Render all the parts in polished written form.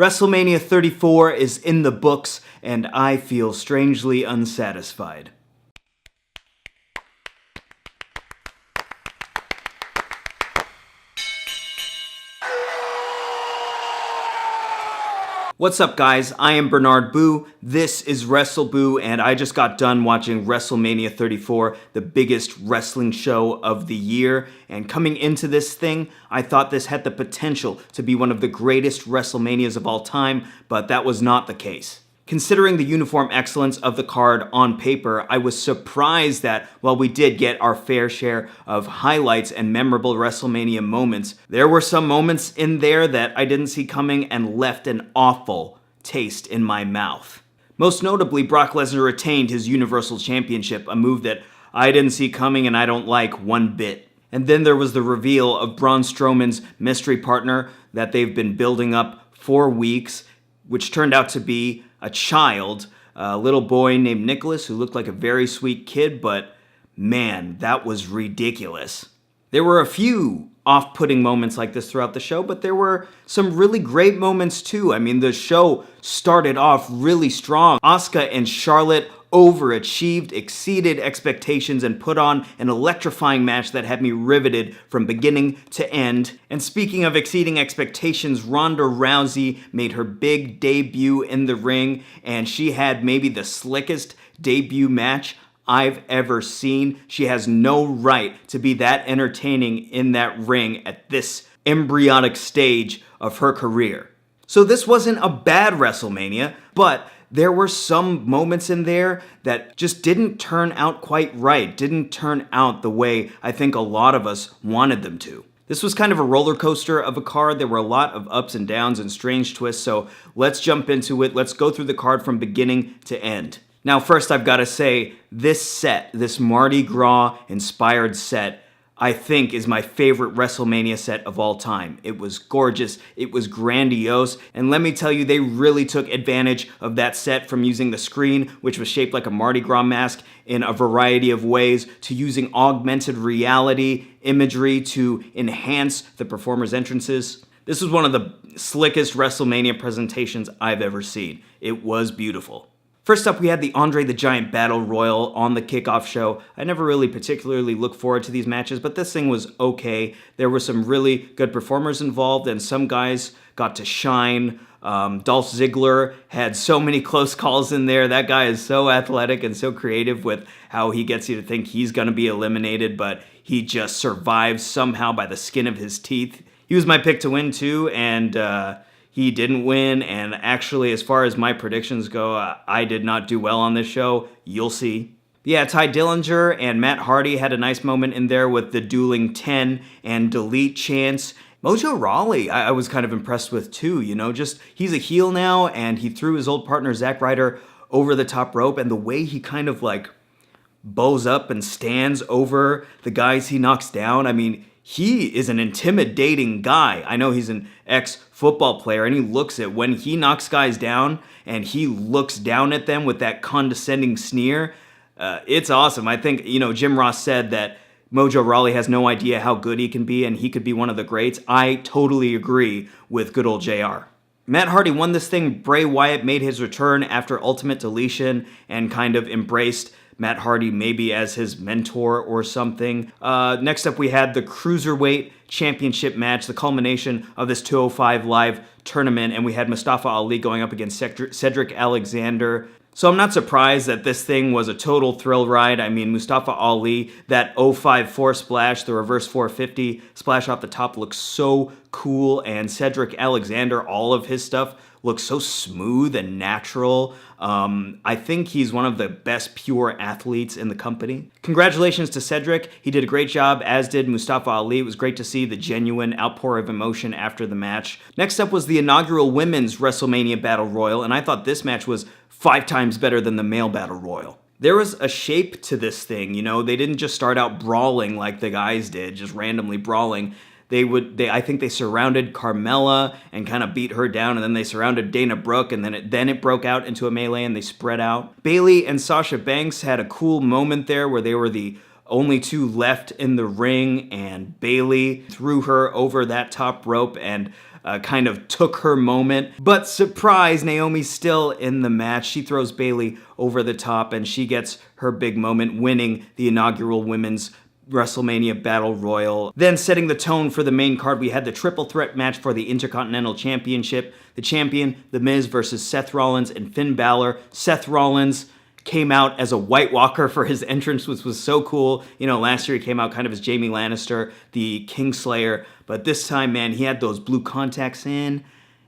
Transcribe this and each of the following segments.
WrestleMania 34 is in the books, and I feel strangely unsatisfied. What's up, guys? I am Bernard Boo. This is WrestleBoo, and I just got done watching WrestleMania 34, the biggest wrestling show of the year. And coming into this thing, I thought this had the potential to be one of the greatest WrestleManias of all time, but that was not the case. Considering the uniform excellence of the card on paper, I was surprised that while we did get our fair share of highlights and memorable WrestleMania moments, there were some moments in there that I didn't see coming and left an awful taste in my mouth. Most notably, Brock Lesnar retained his Universal Championship, a move that I didn't see coming and I don't like one bit. And then there was the reveal of Braun Strowman's mystery partner that they've been building up for weeks, which turned out to be a child, a little boy named Nicholas who looked like a very sweet kid, but man, that was ridiculous. There were a few off-putting moments like this throughout the show, but there were some really great moments too. I mean, the show started off really strong. Asuka and Charlotte overachieved, exceeded expectations, and put on an electrifying match that had me riveted from beginning to end. And speaking of exceeding expectations, Ronda Rousey made her big debut in the ring, and she had maybe the slickest debut match I've ever seen. She has no right to be that entertaining in that ring at this embryonic stage of her career. So this wasn't a bad WrestleMania, but there were some moments in there that just didn't turn out quite right, didn't turn out the way I think a lot of us wanted them to. This was kind of a roller coaster of a card. There were a lot of ups and downs and strange twists, so let's jump into it. Let's go through the card from beginning to end. Now, first I've got to say, this set, this Mardi Gras inspired set, I think is my favorite WrestleMania set of all time. It was gorgeous, it was grandiose, and let me tell you, they really took advantage of that set, from using the screen, which was shaped like a Mardi Gras mask, in a variety of ways, to using augmented reality imagery to enhance the performers' entrances. This was one of the slickest WrestleMania presentations I've ever seen. It was beautiful. First up, we had the Andre the Giant Battle Royal on the kickoff show. I never really particularly look forward to these matches, but this thing was okay. There were some really good performers involved, and some guys got to shine. Dolph Ziggler had so many close calls in there. That guy is so athletic and so creative with how he gets you to think he's going to be eliminated, but he just survives somehow by the skin of his teeth. He was my pick to win too, and he didn't win, and actually, as far as my predictions go, I did not do well on this show. You'll see. Yeah, Ty Dillinger and Matt Hardy had a nice moment in there with the dueling 10 and delete chants. Mojo Rawley, I was kind of impressed with too, you know, just he's a heel now, and he threw his old partner Zack Ryder over the top rope, and the way he kind of like bows up and stands over the guys he knocks down, I mean, he is an intimidating guy. I know he's an ex-football player, and he looks at when he knocks guys down and he looks down at them with that condescending sneer. It's awesome. I think, you know, Jim Ross said that Mojo Rawley has no idea how good he can be, and he could be one of the greats. I totally agree with good old JR. Matt Hardy won this thing. Bray Wyatt made his return after Ultimate Deletion and kind of embraced Matt Hardy maybe as his mentor or something. Next up, we had the Cruiserweight Championship match, the culmination of this 205 Live tournament, and we had Mustafa Ali going up against Cedric Alexander. So I'm not surprised that this thing was a total thrill ride. I mean, Mustafa Ali, that 054 splash, the reverse 450 splash off the top looks so cool, and Cedric Alexander, all of his stuff looks so smooth and natural. I think he's one of the best pure athletes in the company. Congratulations to Cedric. He did a great job, as did Mustafa Ali. It was great to see the genuine outpour of emotion after the match. Next up was the inaugural Women's WrestleMania Battle Royal, and I thought this match was 5 times better than the male Battle Royal. There was a shape to this thing, you know? They didn't just start out brawling like the guys did, just randomly brawling. I think they surrounded Carmella and kind of beat her down, and then they surrounded Dana Brooke, and then it broke out into a melee and they spread out. Bayley and Sasha Banks had a cool moment there where they were the only two left in the ring, and Bayley threw her over that top rope, and kind of took her moment. But surprise, Naomi's still in the match. She throws Bayley over the top and she gets her big moment, winning the inaugural Women's WrestleMania Battle Royal. Then setting the tone for the main card, we had the triple threat match for the Intercontinental Championship. The champion, The Miz versus Seth Rollins and Finn Balor. Seth Rollins came out as a White Walker for his entrance, which was so cool. You know, last year he came out kind of as Jaime Lannister, the Kingslayer, but this time, man, he had those blue contacts in,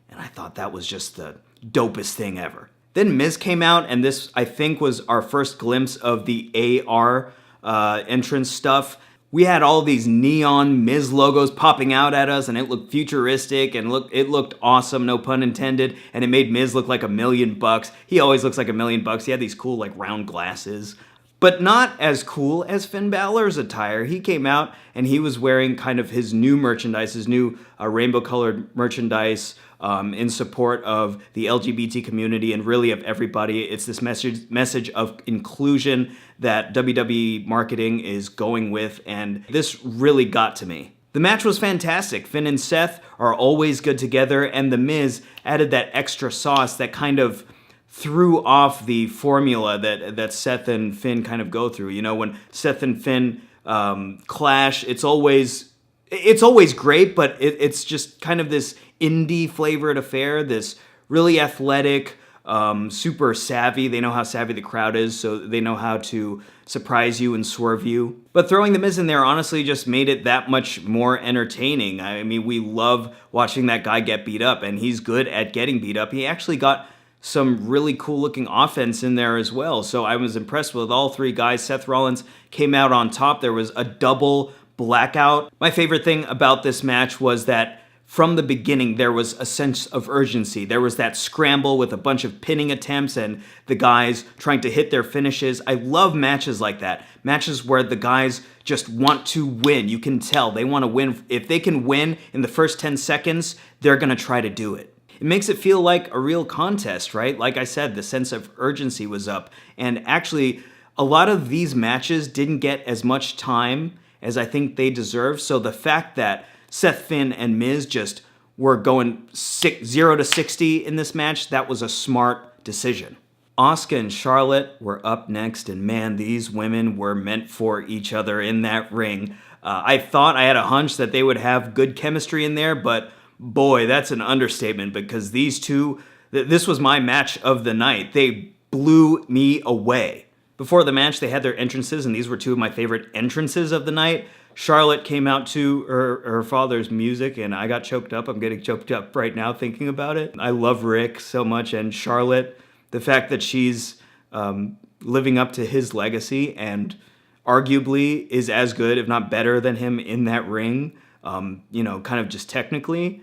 and I thought that was just the dopest thing ever. Then Miz came out, and this, I think, was our first glimpse of the AR entrance stuff. We had all these neon Miz logos popping out at us, and it looked futuristic, and it looked awesome, no pun intended, and it made Miz look like $1 million. He always looks like $1 million. He had these cool, like, round glasses. But not as cool as Finn Balor's attire. He came out, and he was wearing kind of his new merchandise, his new rainbow-colored merchandise, in support of the LGBT community and really of everybody. It's this message of inclusion that WWE marketing is going with, and this really got to me. The match was fantastic. Finn and Seth are always good together, and The Miz added that extra sauce that kind of threw off the formula that Seth and Finn kind of go through. You know, when Seth and Finn clash, it's always great, but it's just kind of this indie flavored affair, this really athletic, super savvy. They know how savvy the crowd is, so they know how to surprise you and swerve you. But throwing The Miz in there honestly just made it that much more entertaining. I mean, we love watching that guy get beat up, and he's good at getting beat up. He actually got some really cool looking offense in there as well. So I was impressed with all three guys. Seth Rollins came out on top. There was a double blackout. My favorite thing about this match was that from the beginning, there was a sense of urgency. There was that scramble with a bunch of pinning attempts and the guys trying to hit their finishes. I love matches like that. Matches where the guys just want to win. You can tell they want to win. If they can win in the first 10 seconds, they're going to try to do it. It makes it feel like a real contest, right? Like I said, the sense of urgency was up. And actually, a lot of these matches didn't get as much time as I think they deserve. So the fact that Seth, Finn, and Miz just were going 0 to 60 in this match, that was a smart decision. Asuka and Charlotte were up next, and man, these women were meant for each other in that ring. I thought, I had a hunch that they would have good chemistry in there, but boy, that's an understatement, because these two, this was my match of the night. They blew me away. Before the match, they had their entrances, and these were two of my favorite entrances of the night. Charlotte came out to her father's music, and I got choked up. I'm getting choked up right now thinking about it. I love Rick so much, and Charlotte, the fact that she's living up to his legacy and arguably is as good, if not better than him in that ring, you know, kind of just technically.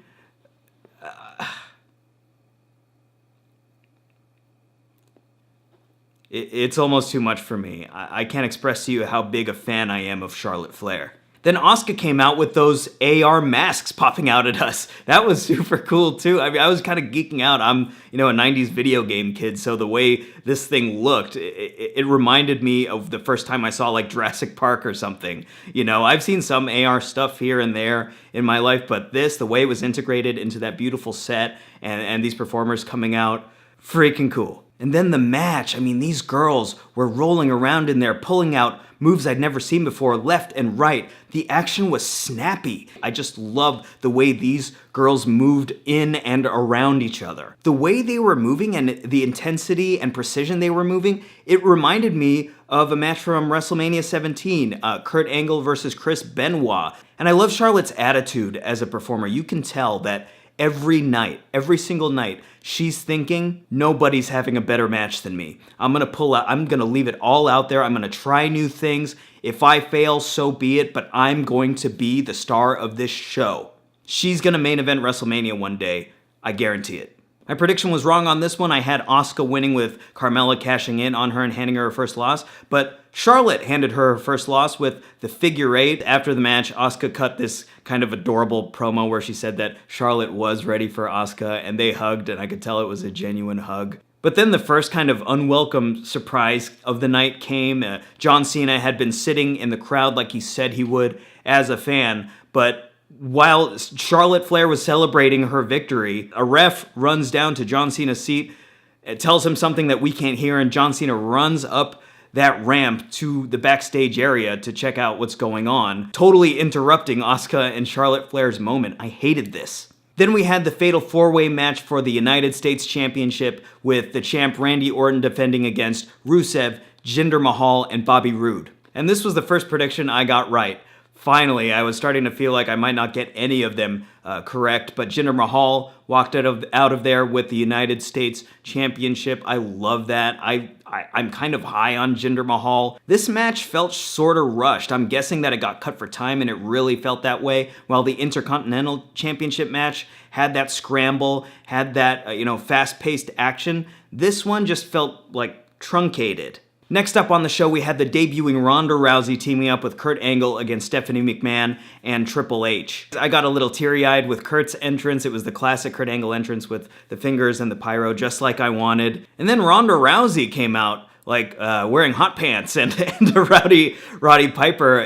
It's almost too much for me. I can't express to you how big a fan I am of Charlotte Flair. Then Asuka came out with those AR masks popping out at us. That was super cool too. I mean, I was kind of geeking out. I'm, you know, a 90s video game kid, so the way this thing looked, it reminded me of the first time I saw like Jurassic Park or something. You know, I've seen some AR stuff here and there in my life, but this, the way it was integrated into that beautiful set and these performers coming out, freaking cool. And then the match, I mean, these girls were rolling around in there, pulling out moves I'd never seen before, left and right. The action was snappy. I just loved the way these girls moved in and around each other. The way they were moving and the intensity and precision they were moving, it reminded me of a match from WrestleMania 17, Kurt Angle versus Chris Benoit. And I love Charlotte's attitude as a performer. You can tell that every night, every single night, she's thinking, nobody's having a better match than me. I'm gonna leave it all out there. I'm gonna try new things. If I fail, so be it, but I'm going to be the star of this show. She's gonna main event WrestleMania one day. I guarantee it. My prediction was wrong on this one. I had Asuka winning with Carmella cashing in on her and handing her her first loss, but Charlotte handed her her first loss with the figure eight. After the match, Asuka cut this kind of adorable promo where she said that Charlotte was ready for Asuka, and they hugged, and I could tell it was a genuine hug. But then the first kind of unwelcome surprise of the night came. John Cena had been sitting in the crowd like he said he would as a fan, but while Charlotte Flair was celebrating her victory, a ref runs down to John Cena's seat, it tells him something that we can't hear, and John Cena runs up that ramp to the backstage area to check out what's going on, totally interrupting Asuka and Charlotte Flair's moment. I hated this. Then we had the Fatal 4-Way match for the United States Championship with the champ Randy Orton defending against Rusev, Jinder Mahal, and Bobby Roode. And this was the first prediction I got right. Finally, I was starting to feel like I might not get any of them correct, but Jinder Mahal walked out of there with the United States Championship. I love that. I'm kind of high on Jinder Mahal. This match felt sort of rushed. I'm guessing that it got cut for time, and it really felt that way, while the Intercontinental Championship match had that scramble, had that fast-paced action. This one just felt like truncated. Next up on the show, we had the debuting Ronda Rousey teaming up with Kurt Angle against Stephanie McMahon and Triple H. I got a little teary-eyed with Kurt's entrance. It was the classic Kurt Angle entrance with the fingers and the pyro, just like I wanted. And then Ronda Rousey came out wearing hot pants and a Roddy Piper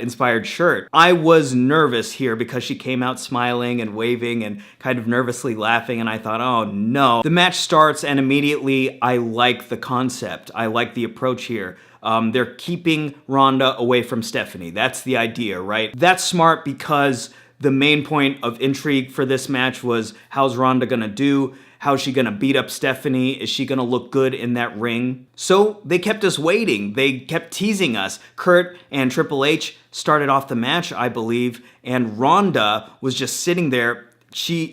inspired shirt. I was nervous here because she came out smiling and waving and kind of nervously laughing, and I thought, oh no. The match starts, and immediately I like the concept. I like the approach here. They're keeping Ronda away from Stephanie. That's the idea, right? That's smart because the main point of intrigue for this match was, how's Ronda gonna do? How's she gonna beat up Stephanie? Is she gonna look good in that ring? So they kept us waiting. They kept teasing us. Kurt and Triple H started off the match, I believe, and Ronda was just sitting there.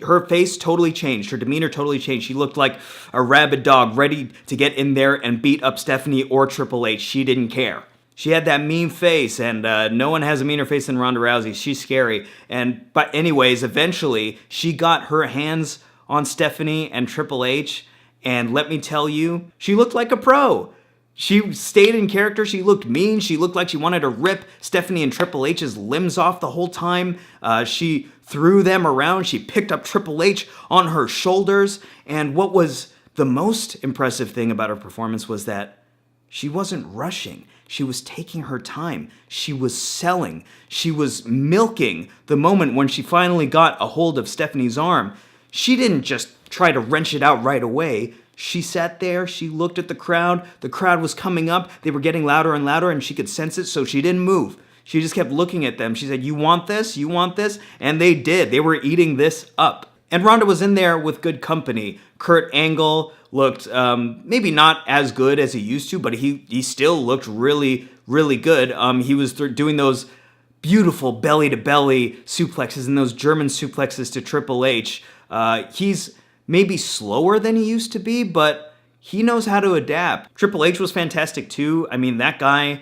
Her face totally changed. Her demeanor totally changed. She looked like a rabid dog ready to get in there and beat up Stephanie or Triple H. She didn't care. She had that mean face, and no one has a meaner face than Ronda Rousey. She's scary. But anyways, eventually, she got her hands on Stephanie and Triple H, and let me tell you, she looked like a pro. She stayed in character, she looked mean, she looked like she wanted to rip Stephanie and Triple H's limbs off the whole time. She threw them around, she picked up Triple H on her shoulders, and what was the most impressive thing about her performance was that she wasn't rushing. She was taking her time. She was selling. She was milking the moment when she finally got a hold of Stephanie's arm. She didn't just try to wrench it out right away. She sat there, she looked at the crowd was coming up, they were getting louder and louder, and she could sense it, so she didn't move. She just kept looking at them. She said, you want this? You want this? And they did. They were eating this up. And Ronda was in there with good company. Kurt Angle looked maybe not as good as he used to, but he still looked really, really good. He was doing those beautiful belly-to-belly suplexes and those German suplexes to Triple H. He's maybe slower than he used to be, but he knows how to adapt. Triple H was fantastic too. I mean, that guy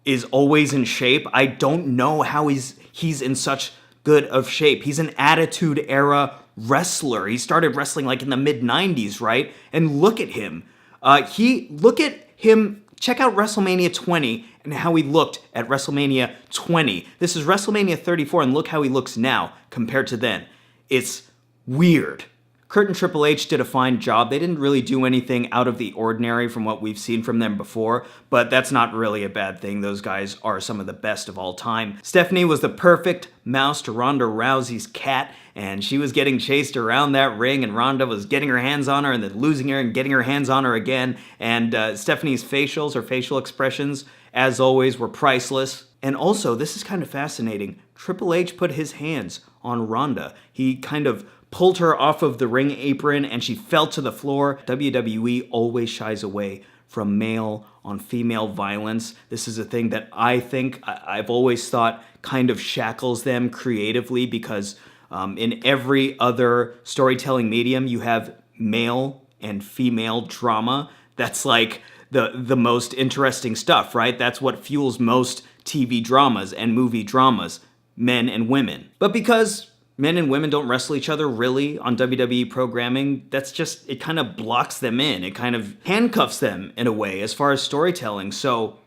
is always in shape. I don't know how he's in such good of shape. He's an Attitude Era wrestler. He started wrestling like in the mid-90s, right? And look at him. Check out WrestleMania 20 and how he looked at WrestleMania 20. This is WrestleMania 34, and look how he looks now compared to then. It's weird. Kurt and Triple H did a fine job. They didn't really do anything out of the ordinary from what we've seen from them before, but that's not really a bad thing. Those guys are some of the best of all time. Stephanie was the perfect mouse to Ronda Rousey's cat, and she was getting chased around that ring, and Ronda was getting her hands on her and then losing her and getting her hands on her again. And Stephanie's facial expressions, as always, were priceless. And also, this is kind of fascinating, Triple H put his hands on Ronda. He kind of pulled her off of the ring apron and she fell to the floor. WWE always shies away from male on female violence. This is a thing that I've always thought kind of shackles them creatively, because in every other storytelling medium you have male and female drama. That's like the most interesting stuff, right? That's what fuels most TV dramas and movie dramas, men and women. But because men and women don't wrestle each other really on WWE programming, it kind of blocks them in. It kind of handcuffs them in a way as far as storytelling. So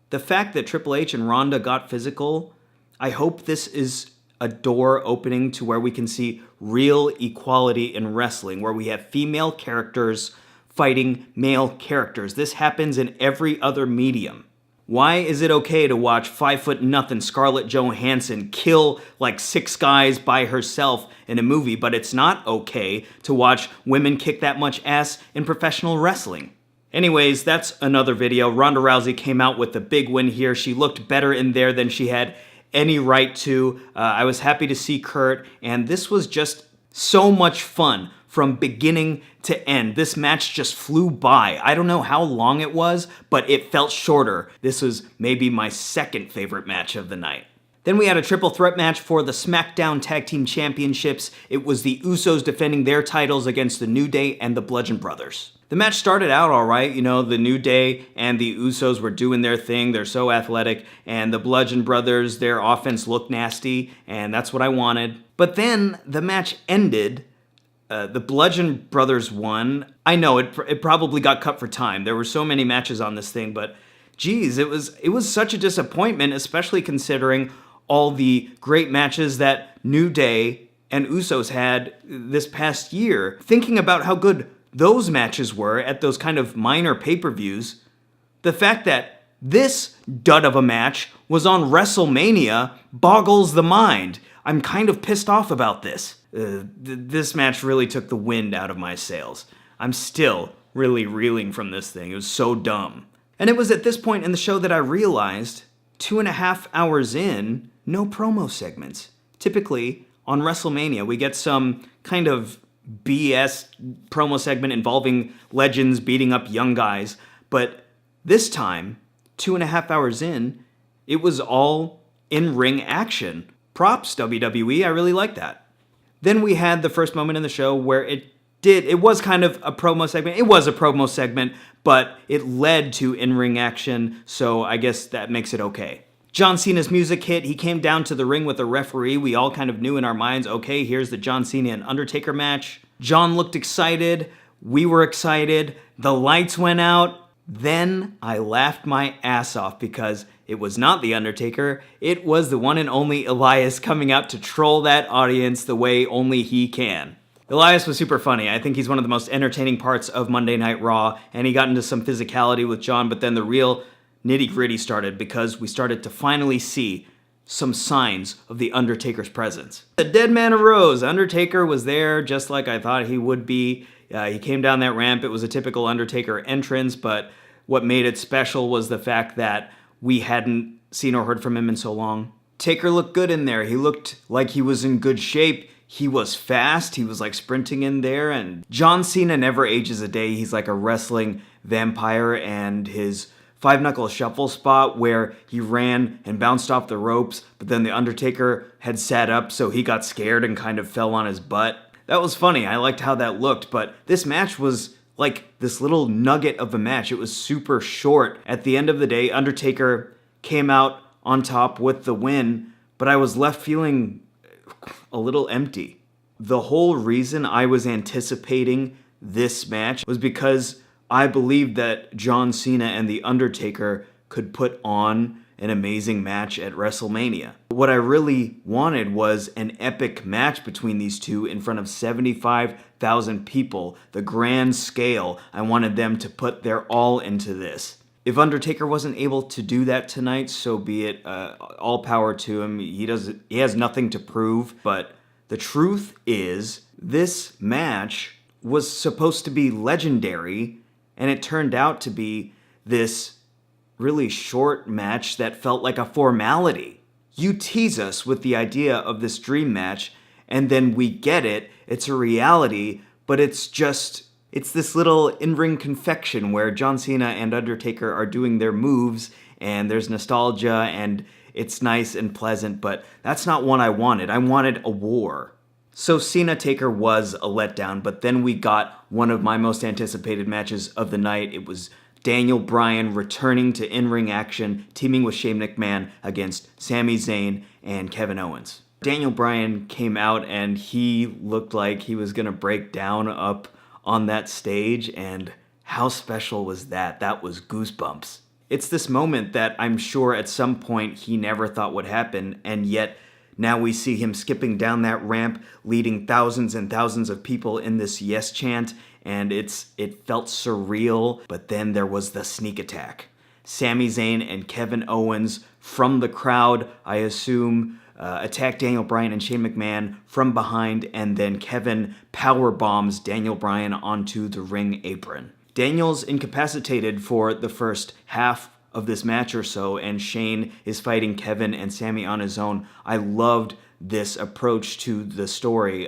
the fact that Triple H and Ronda got physical, I hope this is a door opening to where we can see real equality in wrestling, where we have female characters fighting male characters. This happens in every other medium. Why is it okay to watch 5'0" Scarlett Johansson kill like 6 guys by herself in a movie, but it's not okay to watch women kick that much ass in professional wrestling? Anyways, that's another video. Ronda Rousey came out with a big win here. She looked better in there than she had any right to. I was happy to see Kurt, and this was just so much fun from beginning to end. This match just flew by. I don't know how long it was, but it felt shorter. This was maybe my second favorite match of the night. Then we had a triple threat match for the SmackDown Tag Team Championships. It was the Usos defending their titles against the New Day and the Bludgeon Brothers. The match started out all right. You know, the New Day and the Usos were doing their thing. They're so athletic. And the Bludgeon Brothers, their offense looked nasty, and that's what I wanted. But then the match ended. The Bludgeon Brothers won. I know, it probably got cut for time. There were so many matches on this thing, but geez, it was such a disappointment, especially considering all the great matches that New Day and Usos had this past year. Thinking about how good those matches were at those kind of minor pay-per-views, the fact that this dud of a match was on WrestleMania boggles the mind. I'm kind of pissed off about this. This match really took the wind out of my sails. I'm still really reeling from this thing. It was so dumb. And it was at this point in the show that I realized, 2.5 hours in, no promo segments. Typically, on WrestleMania, we get some kind of BS promo segment involving legends beating up young guys, but this time, 2.5 hours in, it was all in-ring action. Props, WWE, I really like that. Then we had the first moment in the show where it was kind of a promo segment. It was a promo segment, but it led to in-ring action, so I guess that makes it okay. John Cena's music hit. He came down to the ring with a referee. We all kind of knew in our minds, okay, here's the John Cena and Undertaker match. John looked excited. We were excited. The lights went out. Then I laughed my ass off because it was not The Undertaker. It was the one and only Elias coming out to troll that audience the way only he can. Elias was super funny. I think he's one of the most entertaining parts of Monday Night Raw, and he got into some physicality with John, but then the real nitty-gritty started because we started to finally see some signs of The Undertaker's presence. The dead man arose. Undertaker was there just like I thought he would be. He came down that ramp. It was a typical Undertaker entrance, but what made it special was the fact that we hadn't seen or heard from him in so long. Taker looked good in there. He looked like he was in good shape. He was fast. He was like sprinting in there. And John Cena never ages a day. He's like a wrestling vampire, and his 5-knuckle shuffle spot where he ran and bounced off the ropes, but then the Undertaker had sat up, so he got scared and kind of fell on his butt. That was funny. I liked how that looked, but this match was like this little nugget of a match. It was super short. At the end of the day, Undertaker came out on top with the win, but I was left feeling a little empty. The whole reason I was anticipating this match was because I believed that John Cena and The Undertaker could put on an amazing match at WrestleMania. What I really wanted was an epic match between these two in front of 75,000 people, the grand scale. I wanted them to put their all into this. If Undertaker wasn't able to do that tonight, so be it. All power to him. He has nothing to prove, but the truth is, this match was supposed to be legendary, and it turned out to be this really short match that felt like a formality. You tease us with the idea of this dream match, and then we get it. It's a reality, but it's this little in-ring confection where John Cena and Undertaker are doing their moves, and there's nostalgia, and it's nice and pleasant, but that's not what I wanted. I wanted a war. So Cena-Taker was a letdown, but then we got one of my most anticipated matches of the night. It was Daniel Bryan returning to in-ring action, teaming with Shane McMahon against Sami Zayn and Kevin Owens. Daniel Bryan came out and he looked like he was going to break down up on that stage, and how special was that? That was goosebumps. It's this moment that I'm sure at some point he never thought would happen, and yet now we see him skipping down that ramp, leading thousands and thousands of people in this yes chant, and it felt surreal, but then there was the sneak attack. Sami Zayn and Kevin Owens from the crowd, I assume, attack Daniel Bryan and Shane McMahon from behind, and then Kevin power bombs Daniel Bryan onto the ring apron. Daniel's incapacitated for the first half of this match or so, and Shane is fighting Kevin and Sami on his own. I loved this approach to the story.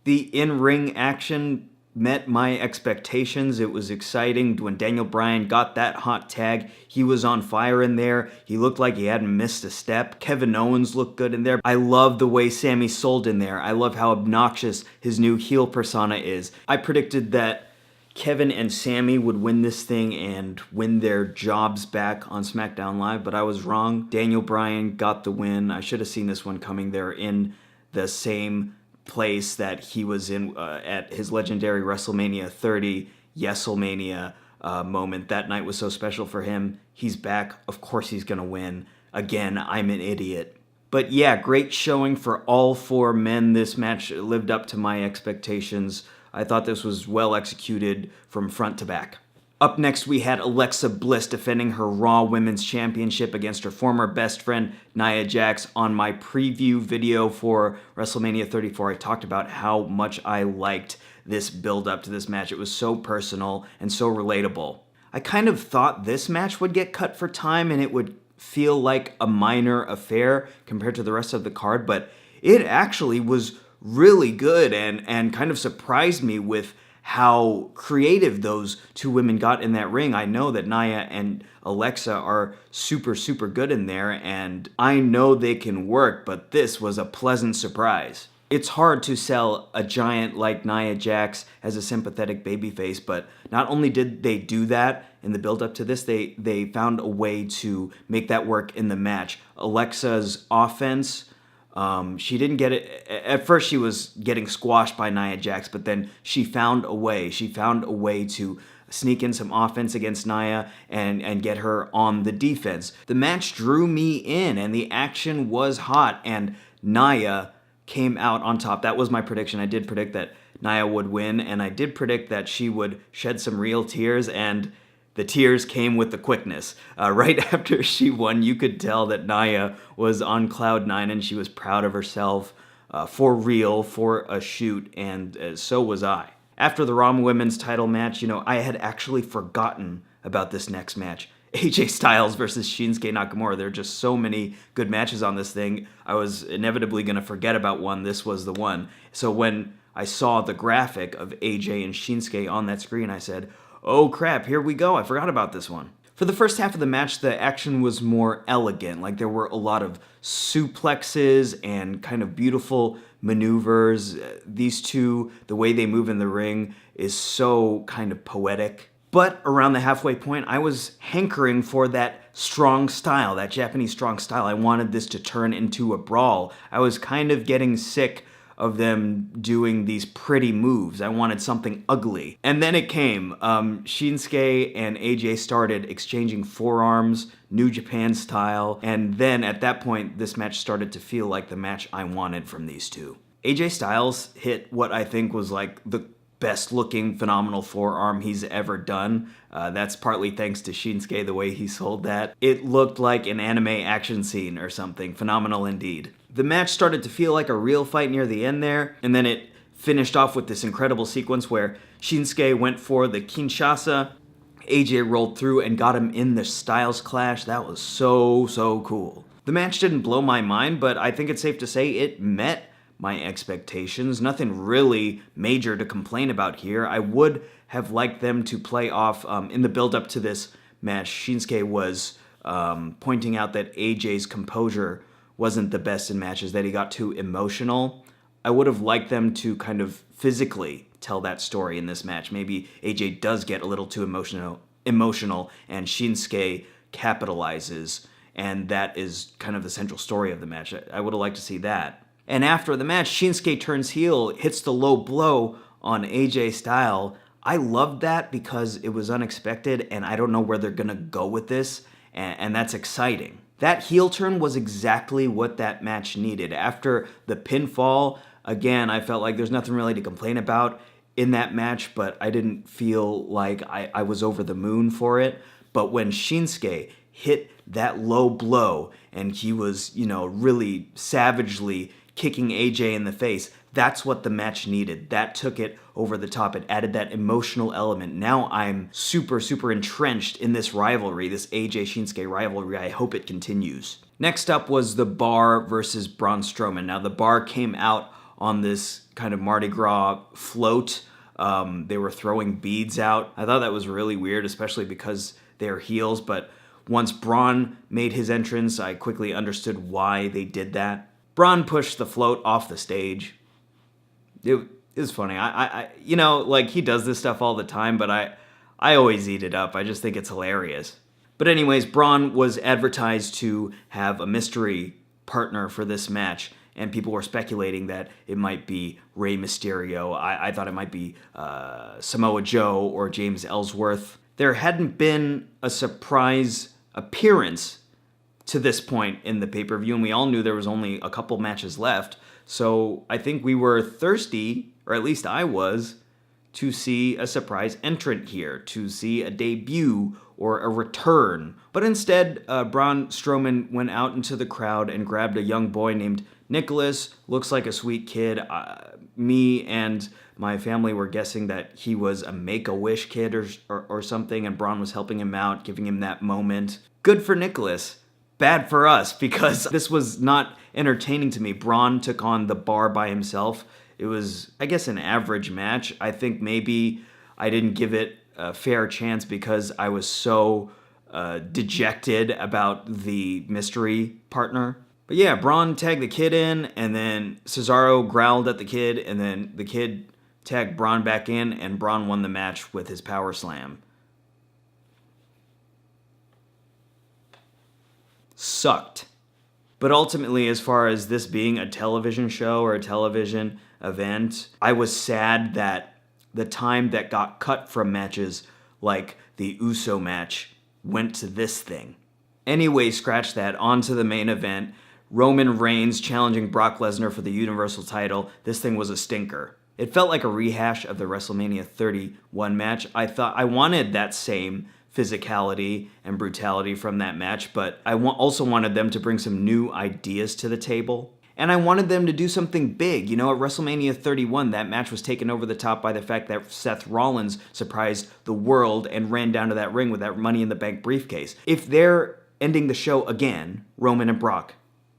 The in-ring action met my expectations. It was exciting. When Daniel Bryan got that hot tag, he was on fire in there. He looked like he hadn't missed a step. Kevin Owens looked good in there. I love the way Sami sold in there. I love how obnoxious his new heel persona is. I predicted that Kevin and Sami would win this thing and win their jobs back on SmackDown Live, but I was wrong. Daniel Bryan got the win. I should have seen this one coming. They're in the same place that he was in at his legendary WrestleMania 30 Yeselmania moment. That night was so special for him. He's back. Of course he's going to win. Again, I'm an idiot. But yeah, great showing for all four men. This match lived up to my expectations. I thought this was well executed from front to back. Up next, we had Alexa Bliss defending her Raw Women's Championship against her former best friend, Nia Jax. On my preview video for WrestleMania 34, I talked about how much I liked this build-up to this match. It was so personal and so relatable. I kind of thought this match would get cut for time and it would feel like a minor affair compared to the rest of the card, but it actually was really good and kind of surprised me with how creative those two women got in that ring. I know that Nia and Alexa are super, super good in there, and I know they can work, but this was a pleasant surprise. It's hard to sell a giant like Nia Jax as a sympathetic babyface, but not only did they do that in the build-up to this, they found a way to make that work in the match. Alexa's offense, she didn't get it. At first, she was getting squashed by Nia Jax, but then she found a way. She found a way to sneak in some offense against Nia and get her on the defense. The match drew me in, and the action was hot, and Nia came out on top. That was my prediction. I did predict that Nia would win, and I did predict that she would shed some real tears, and the tears came with the quickness. Right after she won, you could tell that Nia was on cloud nine and she was proud of herself, for real, for a shoot, and so was I. After the Raw Women's title match, I had actually forgotten about this next match. AJ Styles versus Shinsuke Nakamura. There are just so many good matches on this thing. I was inevitably going to forget about one. This was the one. So when I saw the graphic of AJ and Shinsuke on that screen, I said, oh crap, here we go. I forgot about this one. For the first half of the match, the action was more elegant. Like there were a lot of suplexes and kind of beautiful maneuvers. These two, the way they move in the ring is so kind of poetic. But around the halfway point, I was hankering for that strong style, that Japanese strong style. I wanted this to turn into a brawl. I was kind of getting sick of them doing these pretty moves. I wanted something ugly. And then it came. Shinsuke and AJ started exchanging forearms, New Japan style, and then at that point, this match started to feel like the match I wanted from these two. AJ Styles hit what I think was like the best looking phenomenal forearm he's ever done. That's partly thanks to Shinsuke, the way he sold that. It looked like an anime action scene or something. Phenomenal indeed. The match started to feel like a real fight near the end there, and then it finished off with this incredible sequence where Shinsuke went for the Kinshasa, AJ rolled through and got him in the Styles Clash. That was so, so cool. The match didn't blow my mind, but I think it's safe to say it met my expectations. Nothing really major to complain about here. I would have liked them to play off, in the build-up to this match, Shinsuke was pointing out that AJ's composure wasn't the best in matches, that he got too emotional. I would have liked them to kind of physically tell that story in this match. Maybe AJ does get a little too emotional and Shinsuke capitalizes, and that is kind of the central story of the match. I would have liked to see that. And after the match, Shinsuke turns heel, hits the low blow on AJ Styles. I loved that because it was unexpected, and I don't know where they're going to go with this, and that's exciting. That heel turn was exactly what that match needed. After the pinfall, again, I felt like there's nothing really to complain about in that match, but I didn't feel like I was over the moon for it. But when Shinsuke hit that low blow and he was, really savagely kicking AJ in the face, that's what the match needed. That took it over the top. It added that emotional element. Now I'm super, super entrenched in this rivalry, this AJ Shinsuke rivalry. I hope it continues. Next up was the Bar versus Braun Strowman. Now the Bar came out on this kind of Mardi Gras float. They were throwing beads out. I thought that was really weird, especially because they're heels. But once Braun made his entrance, I quickly understood why they did that. Braun pushed the float off the stage. It was funny. He does this stuff all the time, but I always eat it up. I just think it's hilarious. But anyways, Braun was advertised to have a mystery partner for this match, and people were speculating that it might be Rey Mysterio. I thought it might be Samoa Joe or James Ellsworth. There hadn't been a surprise appearance to this point in the pay-per-view, and we all knew there was only a couple matches left. So I think we were thirsty, or at least I was, to see a surprise entrant here, to see a debut or a return. But instead, Braun Strowman went out into the crowd and grabbed a young boy named Nicholas. Looks like a sweet kid. Me and my family were guessing that he was a Make-A-Wish kid or something, and Braun was helping him out, giving him that moment. Good for Nicholas. Bad for us, because this was not entertaining to me. Braun took on the Bar by himself. It was, I guess, an average match. I think maybe I didn't give it a fair chance because I was so dejected about the mystery partner. But yeah, Braun tagged the kid in, and then Cesaro growled at the kid, and then the kid tagged Braun back in, and Braun won the match with his power slam. Sucked. But ultimately, as far as this being a television show or a television event, I was sad that the time that got cut from matches like the Uso match went to this thing. Anyway, scratch that. On to the main event. Roman Reigns challenging Brock Lesnar for the Universal title. This thing was a stinker. It felt like a rehash of the WrestleMania 31 match. I wanted that same physicality and brutality from that match, but I also wanted them to bring some new ideas to the table. And I wanted them to do something big. At WrestleMania 31, that match was taken over the top by the fact that Seth Rollins surprised the world and ran down to that ring with that Money in the Bank briefcase. If they're ending the show again, Roman and Brock,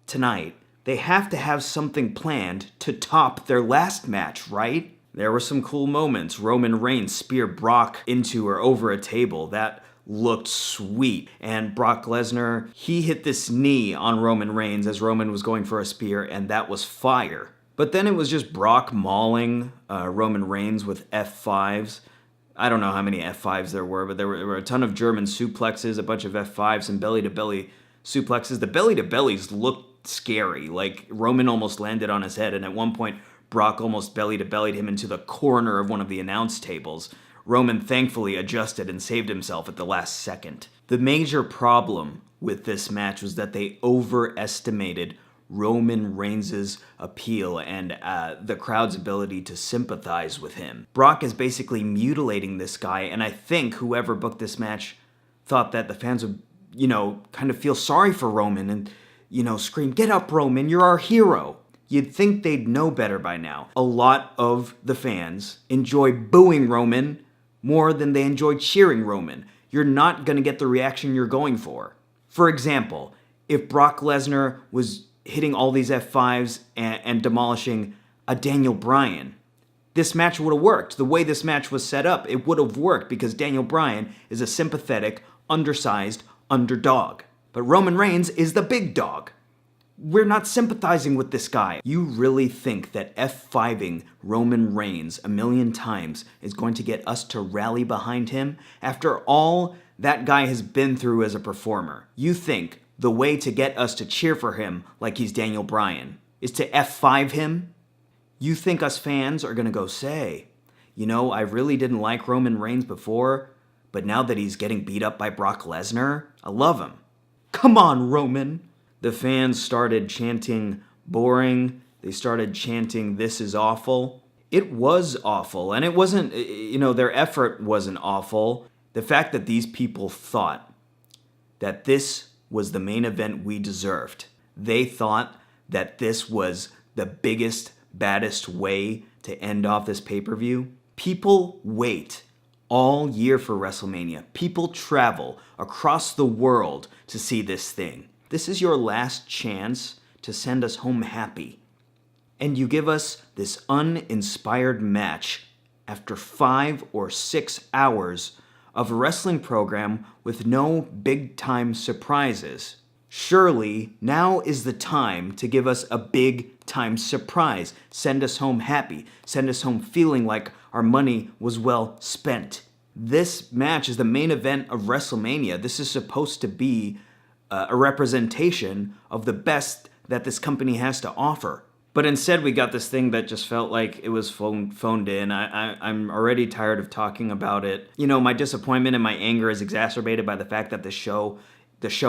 tonight, they have to have something planned to top their last match, right? There were some cool moments. Roman Reigns speared Brock into or over a table. That looked sweet. And Brock Lesnar, he hit this knee on Roman Reigns as Roman was going for a spear, and that was fire. But then it was just Brock mauling Roman Reigns with F5s. I don't know how many F5s there were, but there were a ton of German suplexes, a bunch of F5s, and belly-to-belly suplexes. The belly-to-bellies looked scary. Like, Roman almost landed on his head, and at one point, Brock almost belly-to-bellied him into the corner of one of the announce tables. Roman thankfully adjusted and saved himself at the last second. The major problem with this match was that they overestimated Roman Reigns' appeal and the crowd's ability to sympathize with him. Brock is basically mutilating this guy, and I think whoever booked this match thought that the fans would, kind of feel sorry for Roman and, scream, "Get up, Roman, you're our hero." You'd think they'd know better by now. A lot of the fans enjoy booing Roman more than they enjoy cheering Roman. You're not going to get the reaction you're going for. For example, if Brock Lesnar was hitting all these F5s and demolishing a Daniel Bryan, this match would have worked. The way this match was set up, it would have worked because Daniel Bryan is a sympathetic, undersized underdog. But Roman Reigns is the big dog. We're not sympathizing with this guy. You really think that F5ing Roman Reigns a million times is going to get us to rally behind him? After all that guy has been through as a performer, you think the way to get us to cheer for him like he's Daniel Bryan is to F5 him? You think us fans are going to go say, I really didn't like Roman Reigns before, but now that he's getting beat up by Brock Lesnar, I love him. Come on, Roman. The fans started chanting boring. They started chanting this is awful. It was awful. And it wasn't, their effort wasn't awful. The fact that these people thought that this was the main event we deserved. They thought that this was the biggest, baddest way to end off this pay-per-view. People wait all year for WrestleMania. People travel across the world to see this thing. This is your last chance to send us home happy. And you give us this uninspired match after 5 or 6 hours of a wrestling program with no big-time surprises. Surely, now is the time to give us a big-time surprise. Send us home happy. Send us home feeling like our money was well spent. This match is the main event of WrestleMania. This is supposed to be a representation of the best that this company has to offer. But instead, we got this thing that just felt like it was phoned in. I'm already tired of talking about it. You know, my disappointment and my anger is exacerbated by the fact that the show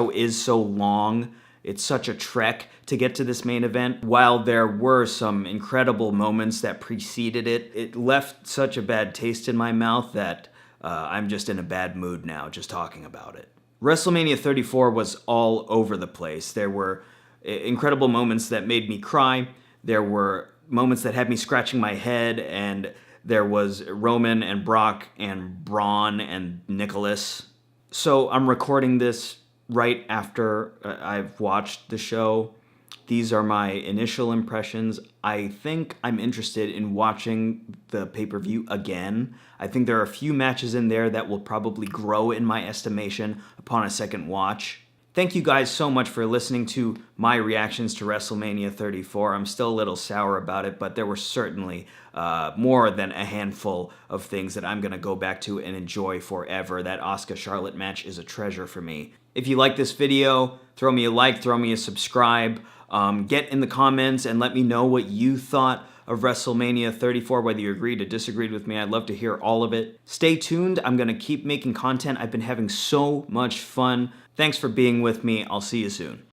is so long. It's such a trek to get to this main event. While there were some incredible moments that preceded it, it left such a bad taste in my mouth that I'm just in a bad mood now just talking about it. WrestleMania 34 was all over the place. There were incredible moments that made me cry. There were moments that had me scratching my head, and there was Roman and Brock and Braun and Nicholas. So I'm recording this right after I've watched the show. These are my initial impressions. I think I'm interested in watching the pay-per-view again. I think there are a few matches in there that will probably grow in my estimation upon a second watch. Thank you guys so much for listening to my reactions to WrestleMania 34. I'm still a little sour about it, but there were certainly more than a handful of things that I'm going to go back to and enjoy forever. That Asuka-Charlotte match is a treasure for me. If you like this video, throw me a like, throw me a subscribe. Get in the comments and let me know what you thought of WrestleMania 34, whether you agreed or disagreed with me. I'd love to hear all of it. Stay tuned. I'm going to keep making content. I've been having so much fun. Thanks for being with me. I'll see you soon.